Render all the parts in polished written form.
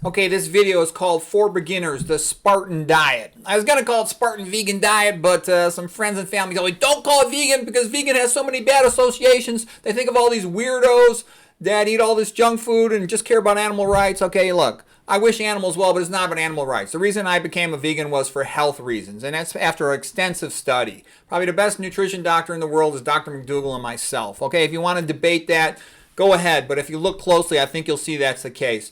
Okay, this video is called For Beginners, the Spartan Diet. I was going to call it Spartan Vegan Diet, but some friends and family told me, don't call it vegan because vegan has so many bad associations. They think of all these weirdos that eat all this junk food and just care about animal rights. Okay, look, I wish animals well, but it's not about animal rights. The reason I became a vegan was for health reasons, and that's after extensive study. Probably the best nutrition doctor in the world is Dr. McDougall and myself. Okay, if you want to debate that, go ahead, but if you look closely, I think you'll see that's the case.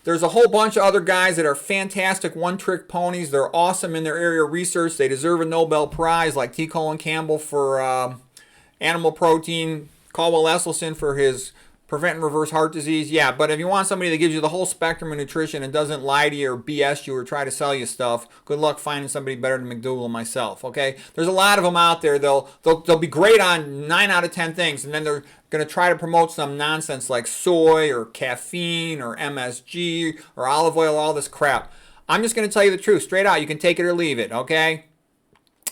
There's a whole bunch of other guys that are fantastic one-trick ponies. They're awesome in their area of research. They deserve a Nobel Prize, like T. Colin Campbell for animal protein, Caldwell Esselstyn for his prevent and reverse heart disease. Yeah, but if you want somebody that gives you the whole spectrum of nutrition and doesn't lie to you or BS you or try to sell you stuff, good luck finding somebody better than McDougall and myself, okay? There's a lot of them out there. They'll be great on 9 out of 10 things, and then they're going to try to promote some nonsense like soy or caffeine or MSG or olive oil, all this crap. I'm just going to tell you the truth straight out. You can take it or leave it, okay?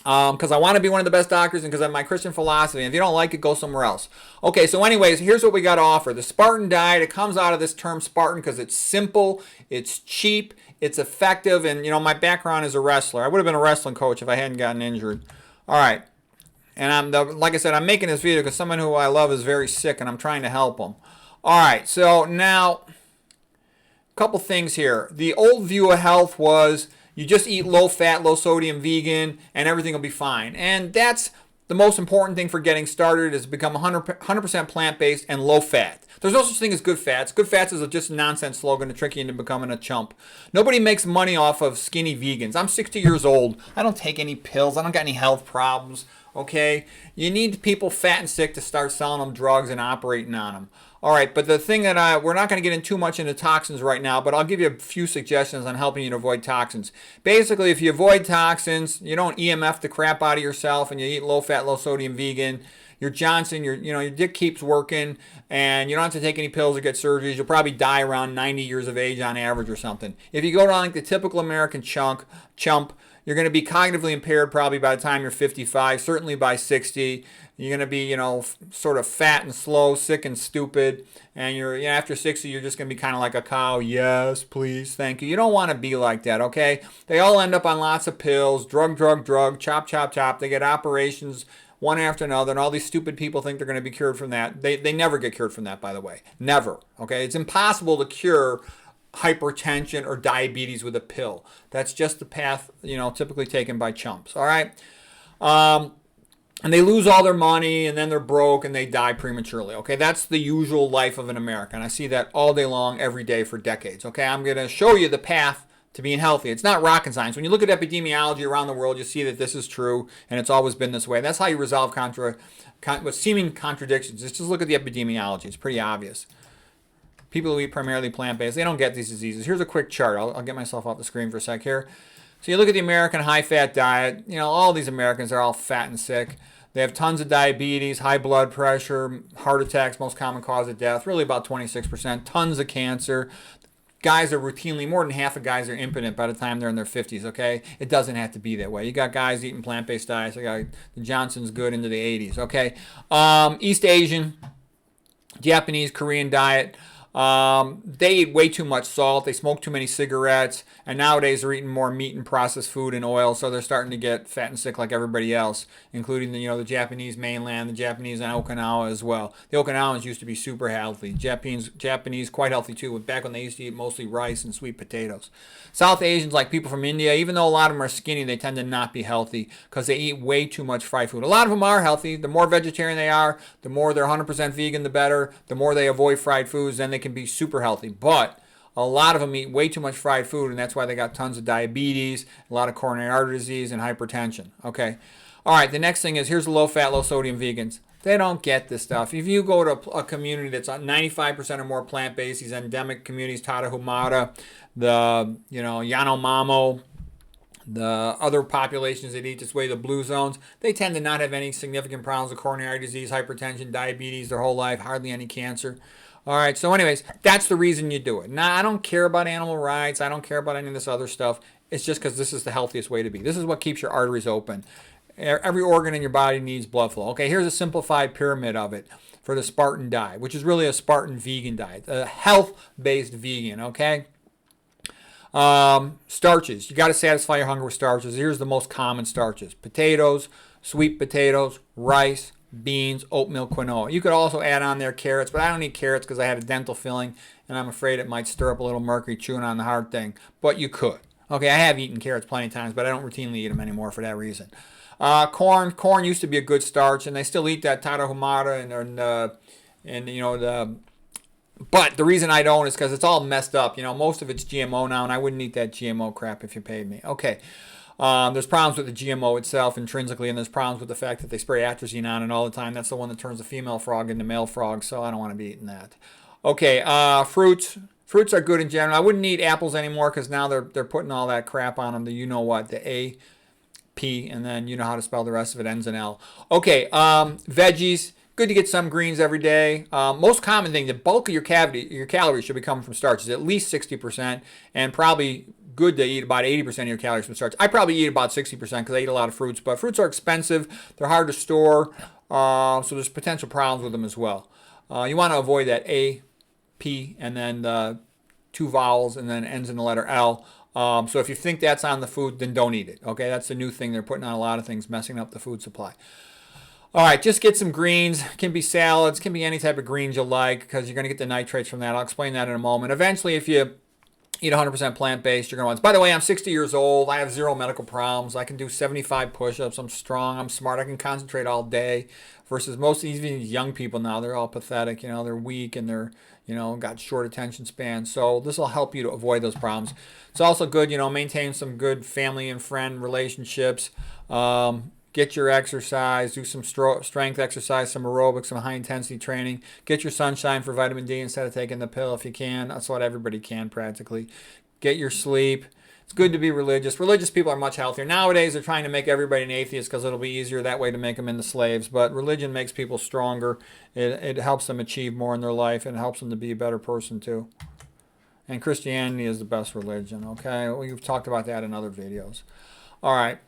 Because I want to be one of the best doctors and because I have my Christian philosophy. And if you don't like it, go somewhere else. Okay, so anyways, here's what we got to offer. The Spartan diet, it comes out of this term Spartan because it's simple, it's cheap, it's effective, and, you know, my background is a wrestler. I would have been a wrestling coach if I hadn't gotten injured. All right. And like I said, I'm making this video because someone who I love is very sick and I'm trying to help him. All right, so now, a couple things here. The old view of health was you just eat low-fat, low-sodium vegan, and everything will be fine. And that's the most important thing for getting started is become 100% plant-based and low-fat. There's no such thing as good fats. Good fats is just a nonsense slogan to trick you into becoming a chump. Nobody makes money off of skinny vegans. I'm 60 years old. I don't take any pills. I don't got any health problems. Okay? You need people fat and sick to start selling them drugs and operating on them. All right, but the thing that we're not going to get in too much into toxins right now, but I'll give you a few suggestions on helping you to avoid toxins. Basically, if you avoid toxins, you don't EMF the crap out of yourself, and you eat low-fat, low-sodium vegan, your Johnson, your dick keeps working, and you don't have to take any pills or get surgeries. You'll probably die around 90 years of age on average or something. If you go down like the typical American chump, you're going to be cognitively impaired probably by the time you're 55, certainly by 60. You're going to be, sort of fat and slow, sick and stupid. And after 60, you're just going to be kind of like a cow. Yes, please, thank you. You don't want to be like that, okay? They all end up on lots of pills, drug, chop, chop, chop. They get operations one after another, and all these stupid people think they're going to be cured from that. They never get cured from that, by the way. Never, okay? It's impossible to cure hypertension or diabetes with a pill. That's just the path, typically taken by chumps, all right? And they lose all their money, and then they're broke, and they die prematurely, okay? That's the usual life of an American. I see that all day long, every day for decades, okay? I'm going to show you the path to being healthy. It's not rocket science. When you look at epidemiology around the world, you see that this is true, and it's always been this way. That's how you resolve seeming contradictions. Just look at the epidemiology. It's pretty obvious. People who eat primarily plant-based, they don't get these diseases. Here's a quick chart. I'll get myself off the screen for a sec here. So you look at the American high-fat diet. All these Americans are all fat and sick. They have tons of diabetes, high blood pressure, heart attacks, most common cause of death, really about 26%. Tons of cancer. Guys are routinely, more than half of guys are impotent by the time they're in their 50s, okay? It doesn't have to be that way. You got guys eating plant-based diets. You got the Johnson's good into the 80s, okay? East Asian, Japanese, Korean diet. They eat way too much salt. They smoke too many cigarettes. And nowadays they're eating more meat and processed food and oil. So they're starting to get fat and sick like everybody else, including the Japanese mainland, the Japanese on Okinawa as well. The Okinawans used to be super healthy. Japanese quite healthy too, back when they used to eat mostly rice and sweet potatoes. South Asians, like people from India, even though a lot of them are skinny, they tend to not be healthy because they eat way too much fried food. A lot of them are healthy. The more vegetarian they are, the more they're 100% vegan, the better. The more they avoid fried foods, then they can be super healthy. But a lot of them eat way too much fried food, and that's why they got tons of diabetes, a lot of coronary artery disease, and hypertension. Okay. All right, the next thing is, here's low-fat, low-sodium vegans. They don't get this stuff. If you go to a community that's 95% or more plant-based, these endemic communities, Tarahumara, the, Yanomamo, the other populations that eat this way, the blue zones, they tend to not have any significant problems with coronary disease, hypertension, diabetes their whole life, hardly any cancer. All right, so anyways, that's the reason you do it. Now, I don't care about animal rights. I don't care about any of this other stuff. It's just because this is the healthiest way to be. This is what keeps your arteries open. Every organ in your body needs blood flow. Okay, here's a simplified pyramid of it for the Spartan diet, which is really a Spartan vegan diet, a health-based vegan, okay? Starches. You got to satisfy your hunger with starches. Here's the most common starches: potatoes, sweet potatoes, rice, beans, oatmeal, quinoa. You could also add on there carrots, but I don't eat carrots because I had a dental filling, and I'm afraid it might stir up a little mercury chewing on the hard thing. But you could. Okay, I have eaten carrots plenty of times, but I don't routinely eat them anymore for that reason. Corn used to be a good starch, and they still eat that tarahumara and you know the. But the reason I don't is because it's all messed up. You know, most of it's GMO now, and I wouldn't eat that GMO crap if you paid me. Okay. There's problems with the GMO itself intrinsically, and there's problems with the fact that they spray atrazine on it all the time. That's the one that turns the female frog into male frog, so I don't want to be eating that. Okay, fruits. Fruits are good in general. I wouldn't eat apples anymore because now they're putting all that crap on them. The you know what, the A, P, and then you know how to spell the rest of it, ends in L. Okay, veggies. Good to get some greens every day. Most common thing, the bulk of your calories should be coming from starches, at least 60%, and probably good to eat about 80% of your calories from starch. I probably eat about 60% because I eat a lot of fruits, but fruits are expensive. They're hard to store, so there's potential problems with them as well. You want to avoid that A, P, and then the two vowels, and then ends in the letter L. So if you think that's on the food, then don't eat it. Okay, that's the new thing they're putting on a lot of things, messing up the food supply. All right, just get some greens. Can be salads, can be any type of greens you like because you're going to get the nitrates from that. I'll explain that in a moment. Eventually, if you eat 100% plant-based, you're going to want. By the way, I'm 60 years old. I have zero medical problems. I can do 75 push-ups. I'm strong. I'm smart. I can concentrate all day. Versus most even young people now, they're all pathetic. You know, they're weak and they're got short attention spans. So this will help you to avoid those problems. It's also good, maintain some good family and friend relationships. Get your exercise, do some strength exercise, some aerobics, some high-intensity training. Get your sunshine for vitamin D instead of taking the pill if you can. That's what everybody can practically. Get your sleep. It's good to be religious. Religious people are much healthier. Nowadays, they're trying to make everybody an atheist because it'll be easier that way to make them into slaves. But religion makes people stronger. It helps them achieve more in their life, and it helps them to be a better person, too. And Christianity is the best religion, okay? We've talked about that in other videos. All right.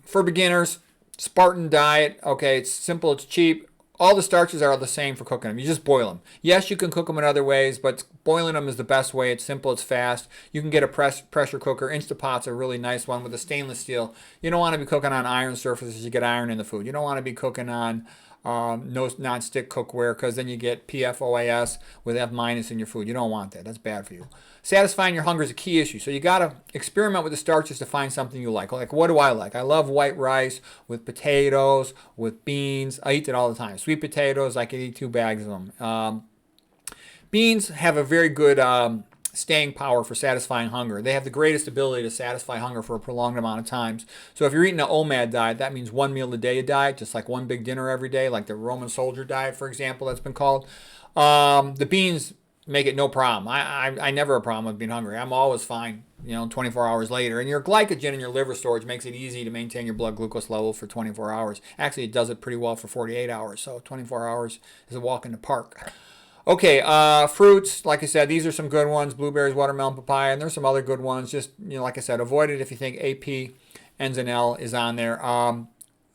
For beginners, Spartan diet. Okay, it's simple. It's cheap. All the starches are the same for cooking them. You just boil them. Yes, you can cook them in other ways, but boiling them is the best way. It's simple. It's fast. You can get a pressure cooker. Instapot's a really nice one with a stainless steel. You don't want to be cooking on iron surfaces. You get iron in the food. You don't want to be cooking on no non-stick cookware because then you get PFOAS with F- in your food. You don't want that. That's bad for you. Satisfying your hunger is a key issue. So you got to experiment with the starches to find something you like. Like, what do I like? I love white rice with potatoes, with beans. I eat it all the time. Sweet potatoes, I could eat 2 bags of them. Beans have a very good staying power for satisfying hunger. They have the greatest ability to satisfy hunger for a prolonged amount of times. So if you're eating an OMAD diet, that means 1 meal a day diet, just like 1 big dinner every day, like the Roman soldier diet, for example, that's been called. The beans make it no problem. I never have a problem with being hungry. I'm always fine, 24 hours later. And your glycogen in your liver storage makes it easy to maintain your blood glucose level for 24 hours. Actually, it does it pretty well for 48 hours. So 24 hours is a walk in the park. Okay, fruits, like I said, these are some good ones. Blueberries, watermelon, papaya, and there's some other good ones. Just, like I said, avoid it if you think AP ends in L is on there.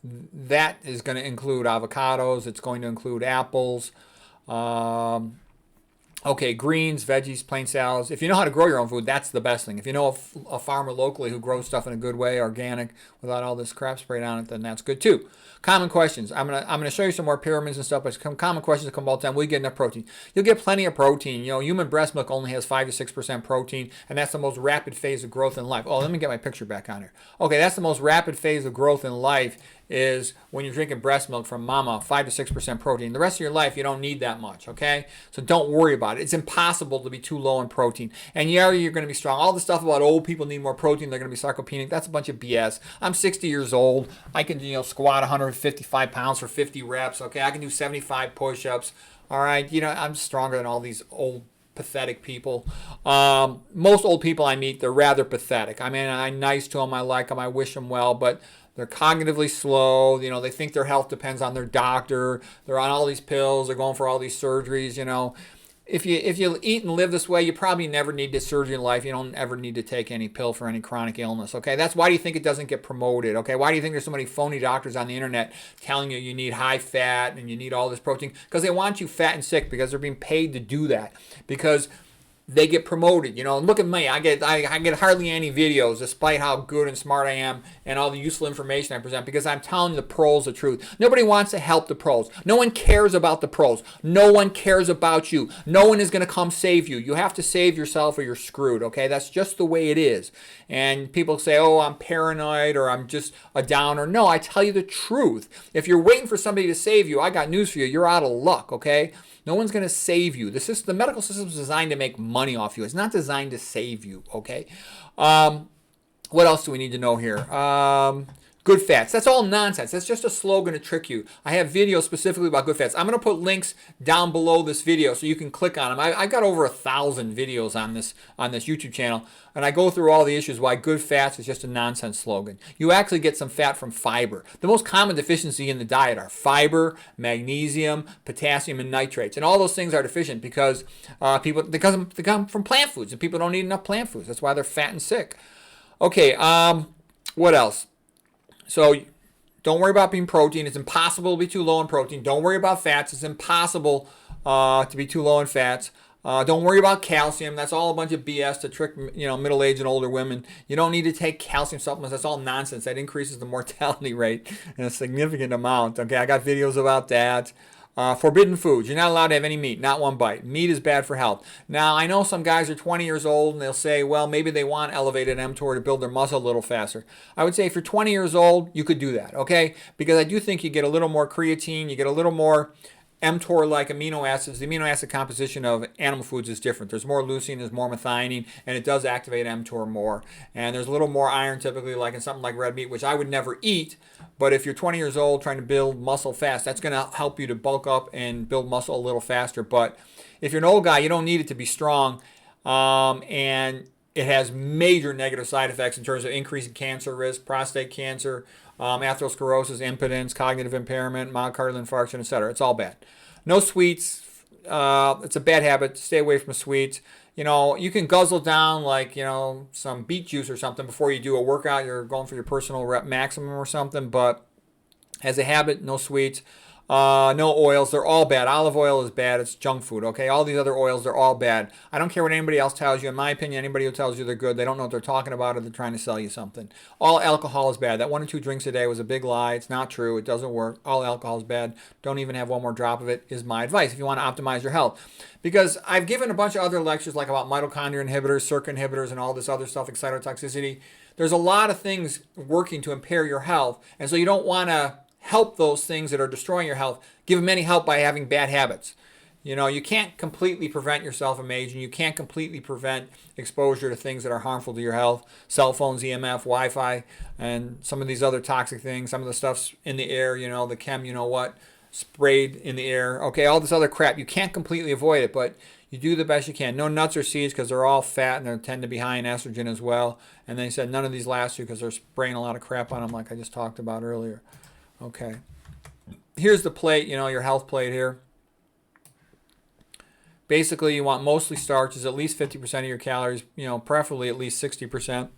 That is going to include avocados. It's going to include apples. Okay, greens, veggies, plain salads. If you know how to grow your own food, that's the best thing. If you know a farmer locally who grows stuff in a good way, organic, without all this crap sprayed on it, then that's good too. Common questions. I'm gonna show you some more pyramids and stuff, but some common questions that come all the time. Will you get enough protein? You'll get plenty of protein. Human breast milk only has 5 to 6% protein, and that's the most rapid phase of growth in life. Oh, let me get my picture back on here. Okay, that's the most rapid phase of growth in life is when you're drinking breast milk from mama, 5 to 6% protein. The rest of your life, you don't need that much, okay? So don't worry about it. It's impossible to be too low in protein. And yeah, you're going to be strong. All the stuff about old people need more protein, they're going to be sarcopenic, that's a bunch of BS. I'm 60 years old. I can, squat 155 pounds for 50 reps, okay? I can do 75 push-ups, all right? I'm stronger than all these old pathetic people. Most old people I meet, they're rather pathetic. I mean, I'm nice to them. I like them. I wish them well, but they're cognitively slow. They think their health depends on their doctor. They're on all these pills. They're going for all these surgeries. If you eat and live this way, you probably never need this surgery in life. You don't ever need to take any pill for any chronic illness. Okay, that's why do you think it doesn't get promoted? Okay, why do you think there's so many phony doctors on the internet telling you need high fat and you need all this protein? Because they want you fat and sick because they're being paid to do that. Because they get promoted. You know, and look at me. I get hardly any videos, despite how good and smart I am and all the useful information I present, because I'm telling the pros the truth. Nobody wants to help the pros. No one cares about the pros. No one cares about you. No one is going to come save you. You have to save yourself or you're screwed, okay? That's just the way it is. And people say, oh, I'm paranoid or I'm just a downer. No, I tell you the truth. If you're waiting for somebody to save you, I got news for you. You're out of luck, okay? No one's going to save you. The medical system is designed to make money off you. It's not designed to save you, okay? What else do we need to know here? Good fats. That's all nonsense. That's just a slogan to trick you. I have videos specifically about good fats. I'm going to put links down below this video so you can click on them. I've got over 1,000 videos on this YouTube channel, and I go through all the issues why good fats is just a nonsense slogan. You actually get some fat from fiber. The most common deficiency in the diet are fiber, magnesium, potassium, and nitrates. And all those things are deficient because they come from plant foods, and people don't eat enough plant foods. That's why they're fat and sick. Okay, what else? So don't worry about being protein. It's impossible to be too low in protein. Don't worry about fats. It's impossible to be too low in fats. Don't worry about calcium. That's all a bunch of BS to trick middle-aged and older women. You don't need to take calcium supplements. That's all nonsense. That increases the mortality rate in a significant amount. Okay, I got videos about that. Forbidden foods. You're not allowed to have any meat, not one bite. Meat is bad for health. Now, I know some guys are 20 years old and they'll say, well, maybe they want elevated mTOR to build their muscle a little faster. I would say if you're 20 years old, you could do that, okay? Because I do think you get a little more creatine, you get a little more mTOR-like amino acids. The amino acid composition of animal foods is different. There's more leucine, there's more methionine, and it does activate mTOR more. And there's a little more iron typically, like in something like red meat, which I would never eat. But if you're 20 years old trying to build muscle fast, that's going to help you to bulk up and build muscle a little faster. But if you're an old guy, you don't need it to be strong. And it has major negative side effects in terms of increasing cancer risk, prostate cancer, atherosclerosis, impotence, cognitive impairment, myocardial infarction, etc. It's all bad. No sweets. It's a bad habit. Stay away from sweets. You know, you can guzzle down like, some beet juice or something before you do a workout. You're going for your personal rep maximum or something. But as a habit, no sweets. No oils. They're all bad. Olive oil is bad. It's junk food, okay? All these other oils, they're all bad. I don't care what anybody else tells you. In my opinion, anybody who tells you they're good, they don't know what they're talking about or they're trying to sell you something. All alcohol is bad. That 1 or 2 drinks a day was a big lie. It's not true. It doesn't work. All alcohol is bad. Don't even have one more drop of it is my advice if you want to optimize your health. Because I've given a bunch of other lectures like about mitochondria inhibitors, circuit inhibitors, and all this other stuff, excitotoxicity. There's a lot of things working to impair your health. And so you don't want to help those things that are destroying your health. Give them any help by having bad habits. You can't completely prevent yourself from aging. You can't completely prevent exposure to things that are harmful to your health. Cell phones, EMF, Wi-Fi, and some of these other toxic things. Some of the stuff's in the air, the chem, sprayed in the air. Okay, all this other crap. You can't completely avoid it, but you do the best you can. No nuts or seeds because they're all fat and they tend to be high in estrogen as well. And they said none of these last you because they're spraying a lot of crap on them like I just talked about earlier. Okay, here's the plate, your health plate here. Basically, you want mostly starches, at least 50% of your calories, preferably at least 60%.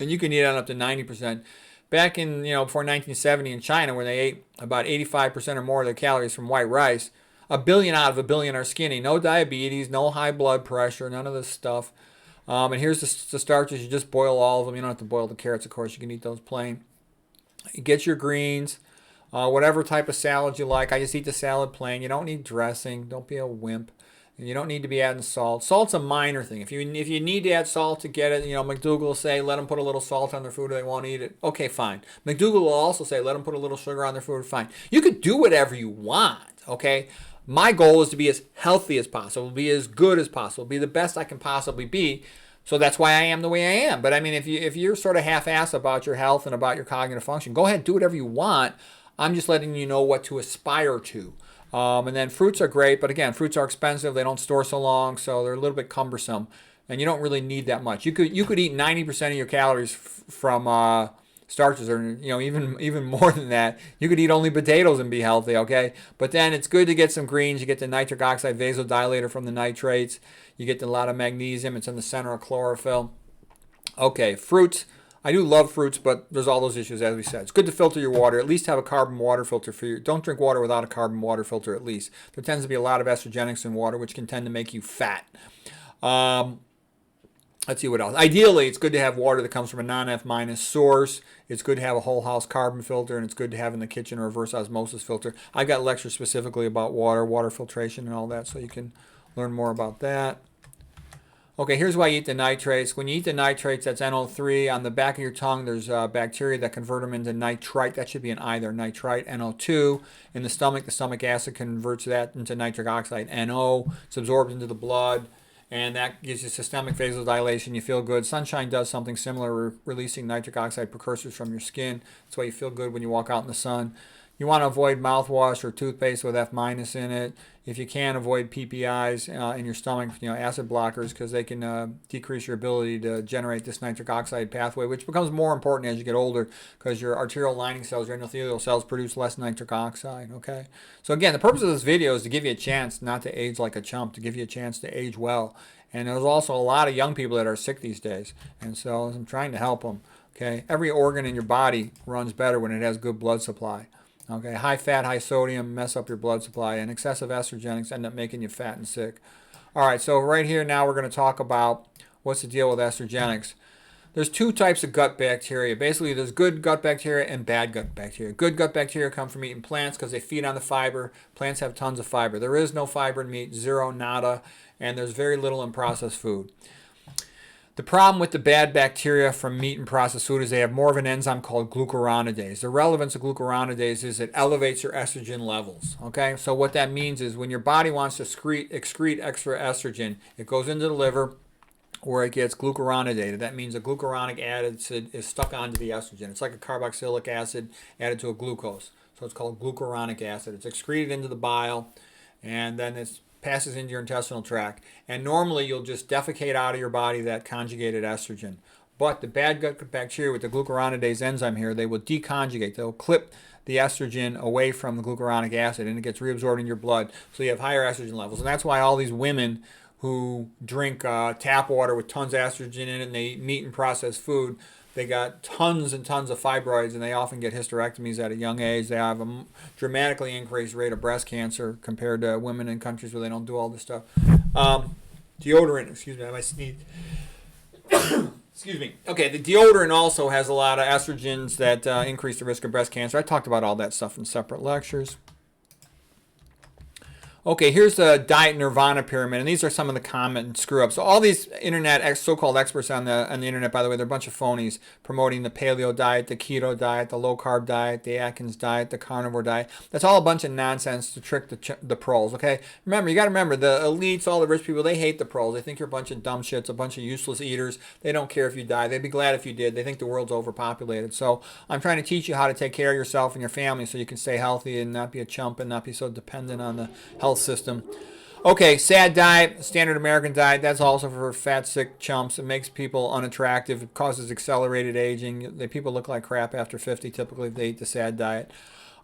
And you can eat on up to 90%. Back in, before 1970 in China, where they ate about 85% or more of their calories from white rice, 1 billion out of 1 billion are skinny. No diabetes, no high blood pressure, none of this stuff. And here's the starches. You just boil all of them. You don't have to boil the carrots, of course. You can eat those plain. You get your greens. Whatever type of salad you like. I just eat the salad plain. You don't need dressing. Don't be a wimp. You don't need to be adding salt. Salt's a minor thing. If you need to add salt to get it, McDougall will say, let them put a little salt on their food or they won't eat it. Okay, fine. McDougall will also say, let them put a little sugar on their food. Fine. You could do whatever you want, okay? My goal is to be as healthy as possible, be as good as possible, be the best I can possibly be. So that's why I am the way I am. But I mean, if you're sort of half-assed about your health and about your cognitive function, go ahead, do whatever you want. I'm just letting you know what to aspire to. And then fruits are great, but again, fruits are expensive. They don't store so long, so they're a little bit cumbersome. And you don't really need that much. You could eat 90% of your calories from starches, or even more than that. You could eat only potatoes and be healthy, okay? But then it's good to get some greens. You get the nitric oxide vasodilator from the nitrates. You get a lot of magnesium. It's in the center of chlorophyll. Okay, fruits. I do love fruits, but there's all those issues, as we said. It's good to filter your water. At least have a carbon water filter for you. Don't drink water without a carbon water filter, at least. There tends to be a lot of estrogenics in water, which can tend to make you fat. Let's see what else. Ideally, it's good to have water that comes from a non-F- source. It's good to have a whole house carbon filter, and it's good to have in the kitchen a reverse osmosis filter. I got lectures specifically about water filtration and all that, so you can learn more about that. Okay, here's why you eat the nitrates. When you eat the nitrates, that's NO3. On the back of your tongue, there's bacteria that convert them into nitrite. That should be an I there, nitrite, NO2. In the stomach acid converts that into nitric oxide, NO. It's absorbed into the blood, and that gives you systemic vasodilation. You feel good. Sunshine does something similar, releasing nitric oxide precursors from your skin. That's why you feel good when you walk out in the sun. You want to avoid mouthwash or toothpaste with F- in it. If you can, avoid PPIs in your stomach, acid blockers, because they can decrease your ability to generate this nitric oxide pathway, which becomes more important as you get older because your arterial lining cells, your endothelial cells produce less nitric oxide, okay? So again, the purpose of this video is to give you a chance not to age like a chump, to give you a chance to age well. And there's also a lot of young people that are sick these days, and so I'm trying to help them, okay? Every organ in your body runs better when it has good blood supply. Okay, high fat, high sodium mess up your blood supply, and excessive estrogenics end up making you fat and sick. All right, so right here now we're going to talk about what's the deal with estrogenics. There's two types of gut bacteria. Basically, there's good gut bacteria and bad gut bacteria. Good gut bacteria come from eating plants because they feed on the fiber. Plants have tons of fiber. There is no fiber in meat, zero, nada, and there's very little in processed food. The problem with the bad bacteria from meat and processed food is they have more of an enzyme called glucuronidase. The relevance of glucuronidase is it elevates your estrogen levels. Okay, so what that means is when your body wants to excrete extra estrogen, it goes into the liver where it gets glucuronidated. That means a glucuronic acid is stuck onto the estrogen. It's like a carboxylic acid added to a glucose. So it's called glucuronic acid. It's excreted into the bile, and then it's passes into your intestinal tract. And normally you'll just defecate out of your body that conjugated estrogen. But the bad gut bacteria with the glucuronidase enzyme here, they will deconjugate. They'll clip the estrogen away from the glucuronic acid, and it gets reabsorbed in your blood. So you have higher estrogen levels. And that's why all these women who drink tap water with tons of estrogen in it and they eat meat and processed food, they got tons and tons of fibroids, and they often get hysterectomies at a young age. They have a dramatically increased rate of breast cancer compared to women in countries where they don't do all this stuff. Deodorant, excuse me, I might sneeze. Excuse me. Okay, the deodorant also has a lot of estrogens that increase the risk of breast cancer. I talked about all that stuff in separate lectures. Okay, here's the diet nirvana pyramid, and these are some of the common screw-ups. So all these internet so-called experts on the internet, by the way, they're a bunch of phonies promoting the paleo diet, the keto diet, the low-carb diet, the Atkins diet, the carnivore diet. That's all a bunch of nonsense to trick the pros, okay? Remember, you got to remember, the elites, all the rich people, they hate the pros. They think you're a bunch of dumb shits, a bunch of useless eaters. They don't care if you die. They'd be glad if you did. They think the world's overpopulated. So I'm trying to teach you how to take care of yourself and your family so you can stay healthy and not be a chump and not be so dependent on the health system. Okay, SAD diet, standard American diet, that's also for fat, sick chumps. It makes people unattractive. It causes accelerated aging. People look like crap after 50 typically if they eat the SAD diet.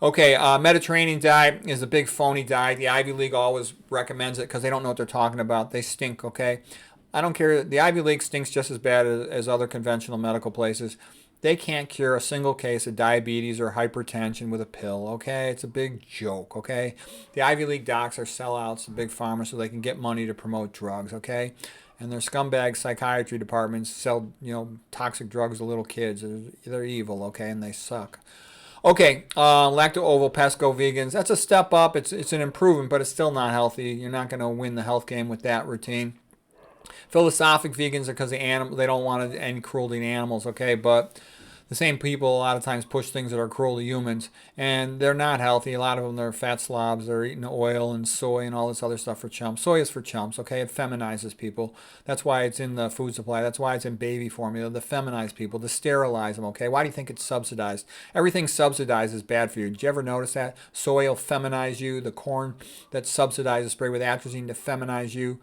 Okay, Mediterranean diet is a big phony diet. The Ivy League always recommends it because they don't know what they're talking about. They stink, okay? I don't care. The Ivy League stinks just as bad as other conventional medical places. They can't cure a single case of diabetes or hypertension with a pill, okay? It's a big joke, okay? The Ivy League docs are sellouts, the big pharma, so they can get money to promote drugs, okay? And their scumbag psychiatry departments sell, toxic drugs to little kids. They're evil, okay? And they suck. Okay, lacto-ovo pesco vegans. That's a step up. It's an improvement, but it's still not healthy. You're not going to win the health game with that routine. Philosophic vegans are because they don't want any cruelty to animals, okay? But the same people a lot of times push things that are cruel to humans, and they're not healthy. A lot of them, they're fat slobs. They're eating oil and soy and all this other stuff for chumps. Soy is for chumps, okay? It feminizes people. That's why it's in the food supply. That's why it's in baby formula, to feminize people, to sterilize them, okay? Why do you think it's subsidized? Everything subsidized is bad for you. Did you ever notice that? Soy will feminize you. The corn that's subsidized is sprayed with atrazine to feminize you.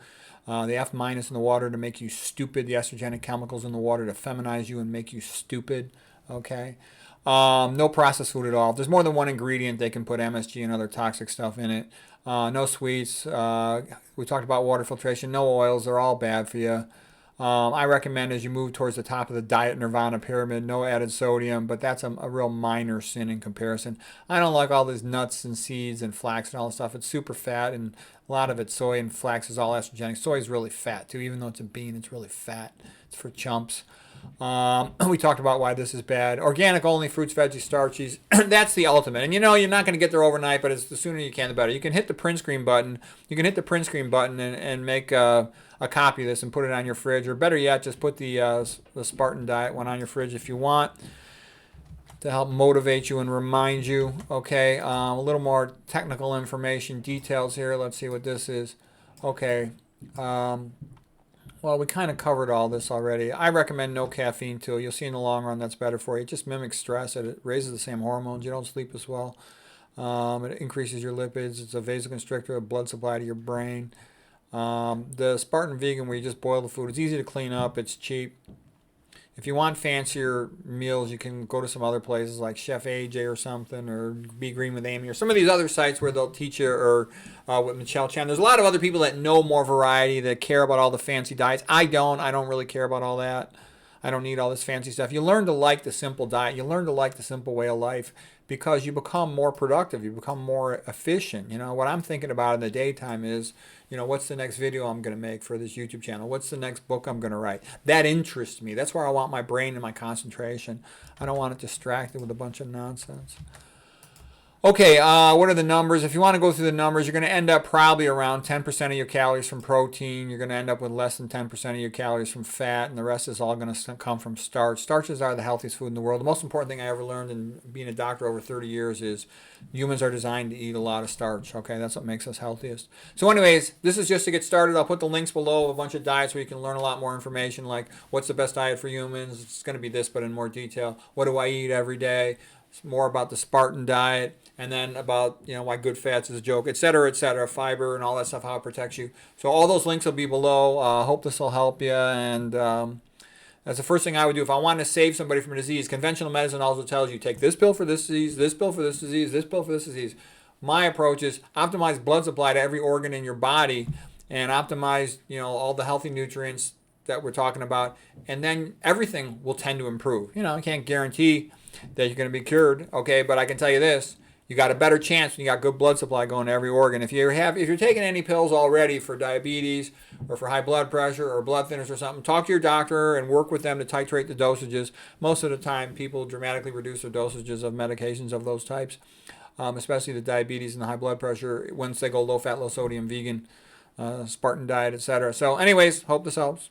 The F- in the water to make you stupid. The estrogenic chemicals in the water to feminize you and make you stupid. Okay. No processed food at all. If there's more than one ingredient, they can put MSG and other toxic stuff in it. No sweets. We talked about water filtration. No oils. They're all bad for you. I recommend as you move towards the top of the diet nirvana pyramid, no added sodium, but that's a real minor sin in comparison. I don't like all these nuts and seeds and flax and all this stuff. It's super fat, and a lot of it, soy and flax, is all estrogenic. Soy is really fat too, even though it's a bean. It's really fat. It's for chumps. We talked about why this is bad. Organic only, fruits, veggies, starches. That's the ultimate. And you know, you're not going to get there overnight, but it's the sooner you can, the better. You can hit the print screen button. You can hit the print screen button and make a copy of this and put it on your fridge. Or better yet, just put the Spartan diet one on your fridge if you want, to help motivate you and remind you. Okay, a little more technical information, details here. Let's see what this is. Okay. Well, we kind of covered all this already. I recommend no caffeine too. You'll see in the long run that's better for you. It just mimics stress. It raises the same hormones. You don't sleep as well. It increases your lipids. It's a vasoconstrictor, a blood supply to your brain. The Spartan Vegan, where you just boil the food, it's easy to clean up. It's cheap. If you want fancier meals, you can go to some other places like Chef AJ or something, or Be Green with Amy, or some of these other sites where they'll teach you, or with Michelle Chan. There's a lot of other people that know more variety, that care about all the fancy diets. I don't really care about all that. I don't need all this fancy stuff. You learn to like the simple diet. You learn to like the simple way of life, because you become more productive. You become more efficient. You know, what I'm thinking about in the daytime is, you know, what's the next video I'm going to make for this YouTube channel? What's the next book I'm going to write? That interests me. That's where I want my brain and my concentration. I don't want it distracted with a bunch of nonsense. Okay, what are the numbers? If you want to go through the numbers, you're going to end up probably around 10% of your calories from protein. You're going to end up with less than 10% of your calories from fat, and the rest is all going to come from starch. Starches are the healthiest food in the world. The most important thing I ever learned in being a doctor over 30 years is humans are designed to eat a lot of starch. Okay, that's what makes us healthiest. So anyways, this is just to get started. I'll put the links below of a bunch of diets where you can learn a lot more information, like what's the best diet for humans. It's going to be this, but in more detail. What do I eat every day? It's more about the Spartan diet, and then about, you know, why good fats is a joke, etc., fiber and all that stuff, how it protects you. So all those links will be below. Hope this will help you. And that's the first thing I would do if I want to save somebody from a disease. Conventional medicine also tells you take this pill for this disease, this pill for this disease, this pill for this disease. My approach is optimize blood supply to every organ in your body, and optimize, you know, all the healthy nutrients that we're talking about, and then everything will tend to improve. You know, I can't guarantee that you're going to be cured, okay, but I can tell you this: you got a better chance when you got good blood supply going to every organ. If you're taking any pills already for diabetes or for high blood pressure or blood thinners or something, talk to your doctor and work with them to titrate the dosages. Most of the time, people dramatically reduce their dosages of medications of those types, especially the diabetes and the high blood pressure, once they go low fat, low sodium, vegan, Spartan diet, etc. So anyways, hope this helps.